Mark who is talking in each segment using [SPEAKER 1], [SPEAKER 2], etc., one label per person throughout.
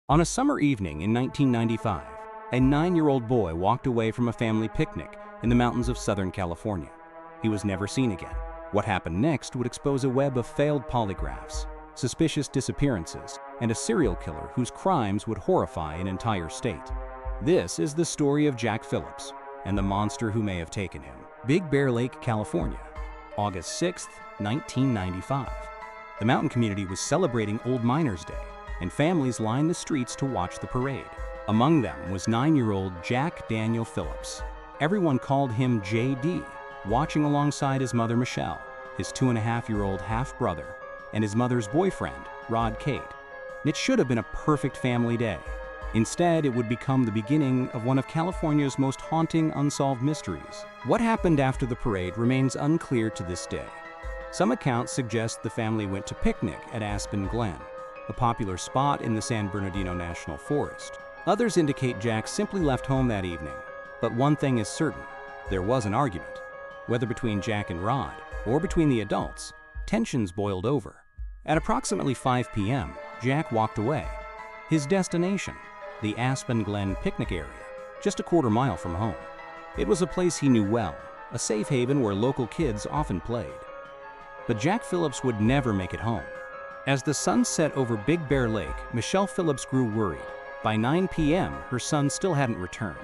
[SPEAKER 1] On a summer evening in 1995, a 9-year-old boy walked away from a family picnic in the mountains of Southern California. He was never seen again. What happened next would expose a web of failed polygraphs, suspicious disappearances, and a serial killer whose crimes would horrify an entire state. This is the story of Jack Phillips and the monster who may have taken him. Big Bear Lake, California, August 6, 1995. The mountain community was celebrating Old Miners Day, and families lined the streets to watch the parade. Among them was 9-year-old Jack Daniel Phillips. Everyone called him JD, watching alongside his mother Michelle, his 2.5-year-old half-brother, and his mother's boyfriend, Rod Kate. It should have been a perfect family day. Instead, it would become the beginning of one of California's most haunting unsolved mysteries. What happened after the parade remains unclear to this day. Some accounts suggest the family went to picnic at Aspen Glen, a popular spot in the San Bernardino National Forest. Others indicate Jack simply left home that evening. But one thing is certain, there was an argument. Whether between Jack and Rod, or between the adults, tensions boiled over. At approximately 5 p.m., Jack walked away. His destination, the Aspen Glen picnic area, just a quarter-mile from home. It was a place he knew well, a safe haven where local kids often played. But Jack Phillips would never make it home. As the sun set over Big Bear Lake, Michelle Phillips grew worried. By 9 p.m., her son still hadn't returned.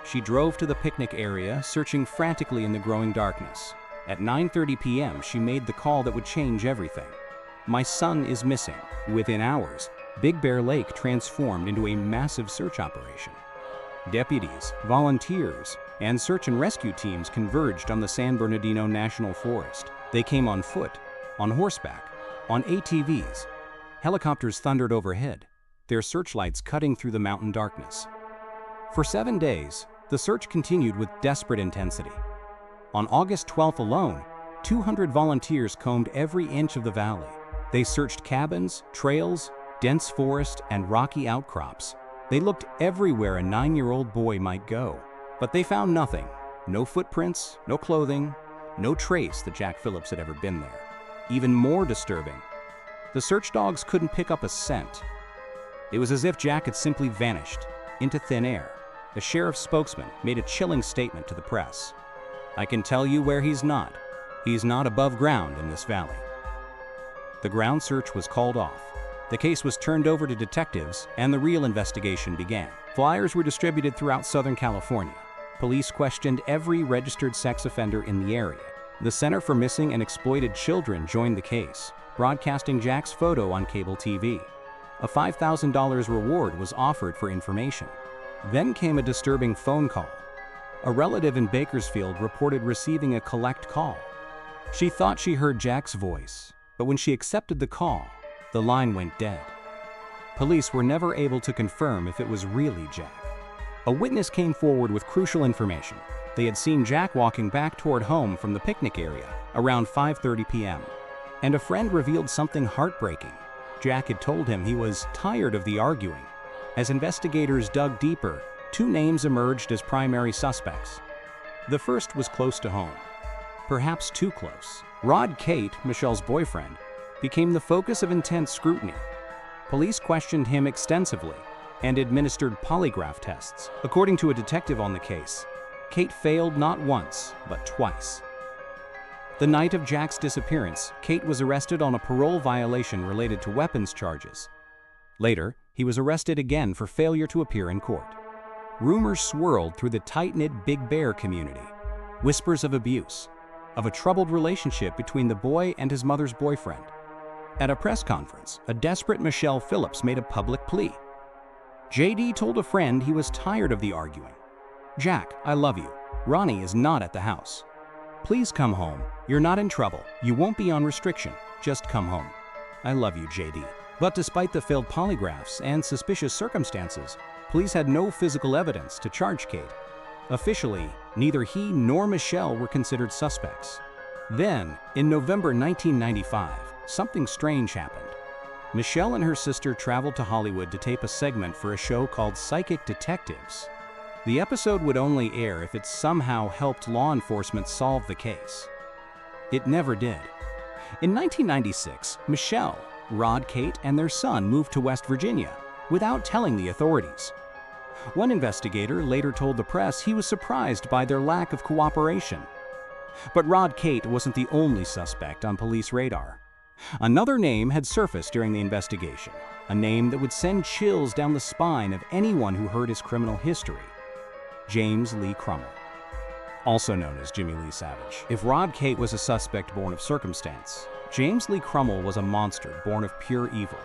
[SPEAKER 1] She drove to the picnic area, searching frantically in the growing darkness. At 9:30 p.m., she made the call that would change everything. "My son is missing." Within hours, Big Bear Lake transformed into a massive search operation. Deputies, volunteers, and search and rescue teams converged on the San Bernardino National Forest. They came on foot, on horseback, on ATVs. Helicopters thundered overhead, their searchlights cutting through the mountain darkness. For 7 days, the search continued with desperate intensity. On August 12th alone, 200 volunteers combed every inch of the valley. They searched cabins, trails, dense forest, and rocky outcrops. They looked everywhere a 9-year-old boy might go. But they found nothing. No footprints, no clothing, no trace that Jack Phillips had ever been there. Even more disturbing, the search dogs couldn't pick up a scent. It was as if Jack had simply vanished into thin air. The sheriff's spokesman made a chilling statement to the press. "I can tell you where he's not. He's not above ground in this valley." The ground search was called off. The case was turned over to detectives, and the real investigation began. Flyers were distributed throughout Southern California. Police questioned every registered sex offender in the area. The Center for Missing and Exploited Children joined the case, broadcasting Jack's photo on cable TV. A $5,000 reward was offered for information. Then came a disturbing phone call. A relative in Bakersfield reported receiving a collect call. She thought she heard Jack's voice, but when she accepted the call, the line went dead. Police were never able to confirm if it was really Jack. A witness came forward with crucial information. They had seen Jack walking back toward home from the picnic area around 5:30 p.m. And a friend revealed something heartbreaking. Jack had told him he was tired of the arguing. As investigators dug deeper, 2 names emerged as primary suspects. The first was close to home, perhaps too close. Rod Kate, Michelle's boyfriend, became the focus of intense scrutiny. Police questioned him extensively and administered polygraph tests. According to a detective on the case, Kate failed not once, but twice. The night of Jack's disappearance, Kate was arrested on a parole violation related to weapons charges. Later, he was arrested again for failure to appear in court. Rumors swirled through the tight-knit Big Bear community. Whispers of abuse, of a troubled relationship between the boy and his mother's boyfriend. At a press conference, a desperate Michelle Phillips made a public plea. JD told a friend he was tired of the arguing. "Jack, I love you. Ronnie is not at the house. Please come home. You're not in trouble. You won't be on restriction. Just come home. I love you, JD." But despite the failed polygraphs and suspicious circumstances, police had no physical evidence to charge Kate. Officially, neither he nor Michelle were considered suspects. Then, in November 1995, something strange happened. Michelle and her sister traveled to Hollywood to tape a segment for a show called Psychic Detectives. The episode would only air if it somehow helped law enforcement solve the case. It never did. In 1996, Michelle, Rod Kate, and their son moved to West Virginia, without telling the authorities. One investigator later told the press he was surprised by their lack of cooperation. But Rod Kate wasn't the only suspect on police radar. Another name had surfaced during the investigation, a name that would send chills down the spine of anyone who heard his criminal history: James Lee Crummell, also known as Jimmy Lee Savage. If Rod Kate was a suspect born of circumstance, James Lee Crummell was a monster born of pure evil.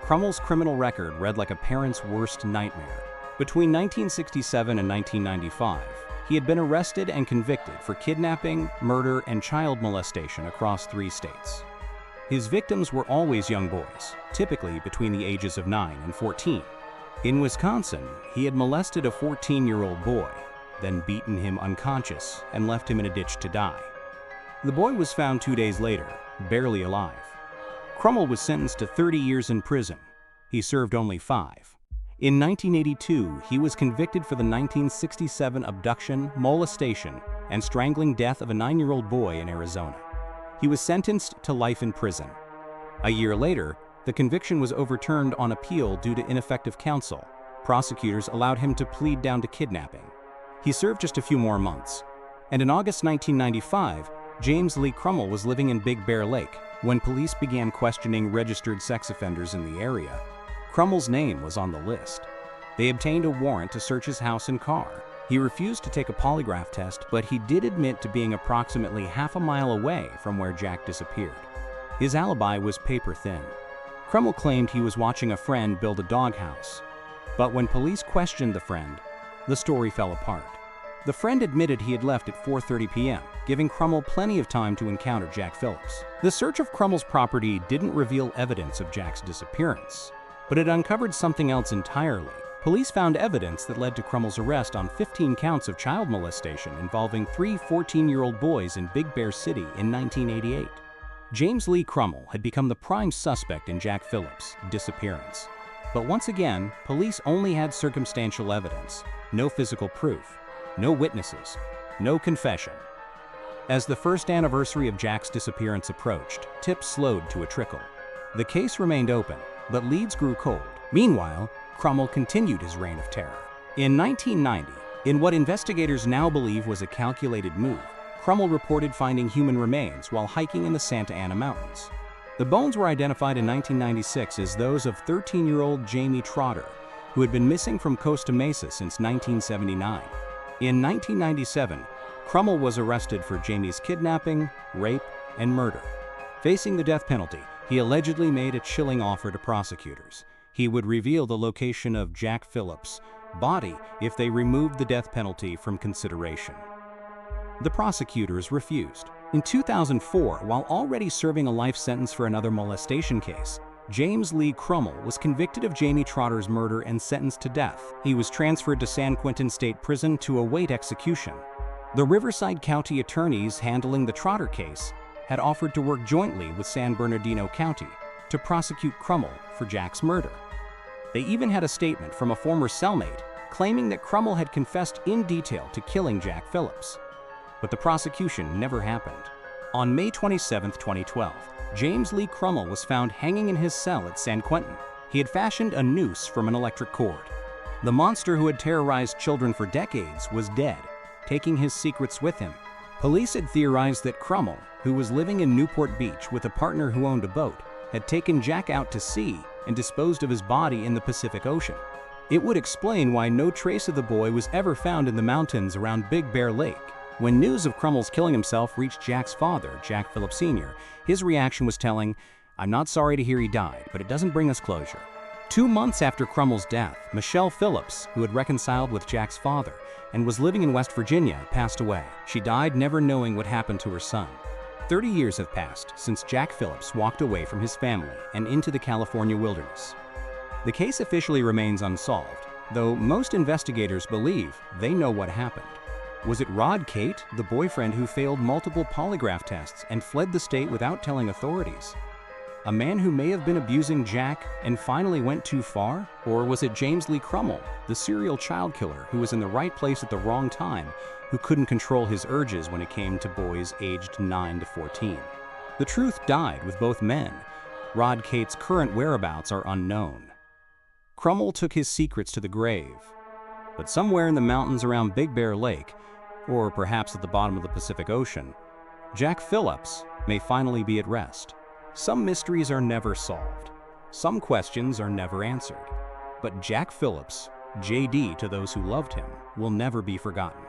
[SPEAKER 1] Crummell's criminal record read like a parent's worst nightmare. Between 1967 and 1995, he had been arrested and convicted for kidnapping, murder, and child molestation across 3 states. His victims were always young boys, typically between the ages of 9 and 14. In Wisconsin, he had molested a 14-year-old boy, then beaten him unconscious and left him in a ditch to die. The boy was found 2 days later, barely alive. Crummell was sentenced to 30 years in prison. He served only 5. In 1982, he was convicted for the 1967 abduction, molestation, and strangling death of a 9-year-old boy in Arizona. He was sentenced to life in prison. A year later, the conviction was overturned on appeal due to ineffective counsel. Prosecutors allowed him to plead down to kidnapping. He served just a few more months. And in August 1995, James Lee Crummell was living in Big Bear Lake when police began questioning registered sex offenders in the area. Crummell's name was on the list. They obtained a warrant to search his house and car. He refused to take a polygraph test, but he did admit to being approximately half a mile away from where Jack disappeared. His alibi was paper thin. Crummell claimed he was watching a friend build a doghouse. But when police questioned the friend, the story fell apart. The friend admitted he had left at 4:30 p.m., giving Crummell plenty of time to encounter Jack Phillips. The search of Crummell's property didn't reveal evidence of Jack's disappearance, but it uncovered something else entirely. Police found evidence that led to Crummell's arrest on 15 counts of child molestation involving 3 14-year-old boys in Big Bear City in 1988. James Lee Crummell had become the prime suspect in Jack Phillips' disappearance. But once again, police only had circumstantial evidence, no physical proof, no witnesses, no confession. As the first anniversary of Jack's disappearance approached, tips slowed to a trickle. The case remained open, but leads grew cold. Meanwhile, Crummell continued his reign of terror. In 1990, in what investigators now believe was a calculated move, Crummell reported finding human remains while hiking in the Santa Ana Mountains. The bones were identified in 1996 as those of 13-year-old Jamie Trotter, who had been missing from Costa Mesa since 1979. In 1997, Crummell was arrested for Jamie's kidnapping, rape, and murder. Facing the death penalty, he allegedly made a chilling offer to prosecutors. He would reveal the location of Jack Phillips' body if they removed the death penalty from consideration. The prosecutors refused. In 2004, while already serving a life sentence for another molestation case, James Lee Crummell was convicted of Jamie Trotter's murder and sentenced to death. He was transferred to San Quentin State Prison to await execution. The Riverside County attorneys handling the Trotter case had offered to work jointly with San Bernardino County to prosecute Crummell for Jack's murder. They even had a statement from a former cellmate claiming that Crummell had confessed in detail to killing Jack Phillips. But the prosecution never happened. On May 27, 2012, James Lee Crummell was found hanging in his cell at San Quentin. He had fashioned a noose from an electric cord. The monster who had terrorized children for decades was dead, taking his secrets with him. Police had theorized that Crummell, who was living in Newport Beach with a partner who owned a boat, had taken Jack out to sea and disposed of his body in the Pacific Ocean. It would explain why no trace of the boy was ever found in the mountains around Big Bear Lake. When news of Crummell's killing himself reached Jack's father, Jack Phillips Sr., his reaction was telling, "I'm not sorry to hear he died, but it doesn't bring us closure." 2 months after Crummell's death, Michelle Phillips, who had reconciled with Jack's father and was living in West Virginia, passed away. She died never knowing what happened to her son. 30 years have passed since Jack Phillips walked away from his family and into the California wilderness. The case officially remains unsolved, though most investigators believe they know what happened. Was it Rod Kate, the boyfriend who failed multiple polygraph tests and fled the state without telling authorities? A man who may have been abusing Jack and finally went too far? Or was it James Lee Crummell, the serial child killer who was in the right place at the wrong time, who couldn't control his urges when it came to boys aged 9 to 14? The truth died with both men. Rod Kate's current whereabouts are unknown. Crummell took his secrets to the grave. But somewhere in the mountains around Big Bear Lake, or perhaps at the bottom of the Pacific Ocean, Jack Phillips may finally be at rest. Some mysteries are never solved. Some questions are never answered. But Jack Phillips, JD to those who loved him, will never be forgotten.